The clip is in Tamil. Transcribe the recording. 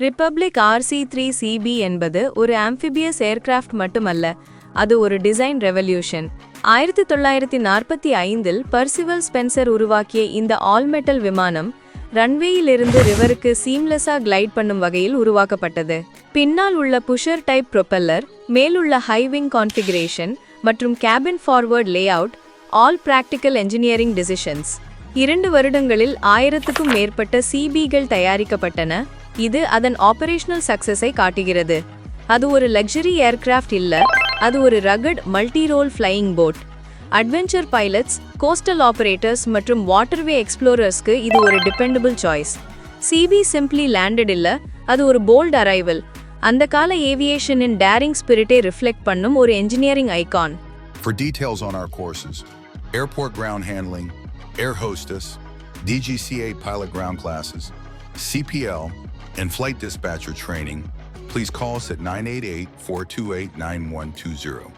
Republic RC-3 Seabee என்பது ஒரு amphibious aircraft மட்டுமல்ல, அது ஒரு டிசைன் ரெவல்யூஷன். 1945இல் Percival Spencer உருவாக்கிய இந்த ஆல்-மெட்டல் விமானம் ரன்வேயிலிருந்து ரிவருக்கு சீம்லெஸ்ஸா கிளைட் பண்ணும் வகையில் உருவாக்கப்பட்டது. பின்னால் உள்ள புஷர் டைப் ப்ரொப்பல்லர், மேலுள்ள ஹை-விங் கான்ஃபிகரேஷன் மற்றும் cabin forward layout all practical engineering decisions. 2 வருடங்களில் 1000க்கும் மேற்பட்ட சீபீகள் தயாரிக்கப்பட்டன. இது அதன் ஆபரேஷனல் சக்சஸை காட்டுகிறது. அது ஒரு லக்ஸரி ஏர்கிராஃப்ட் இல்ல, அது ஒரு rugged multi role flying boat. Adventure pilots, coastal operators மற்றும் வாட்டர்வே எக்ஸ்ப்ளோரர்ஸ்க்கு இது ஒரு டிபெண்டபிள் சாய்ஸ். சிபி சிம்பிளி லேண்டட் இல்ல, அது ஒரு போல்ட் அரைவல். அந்த கால ஏவியேஷனின் டேரிங் ஸ்பிரிட்டை ரிஃப்ளெக்ட் பண்ணும் ஒரு engineering icon. For details on our courses, airport ground handling, air hostess, DGCA pilot ground classes, CPL, and flight dispatcher training, please call us at 988-428-9120.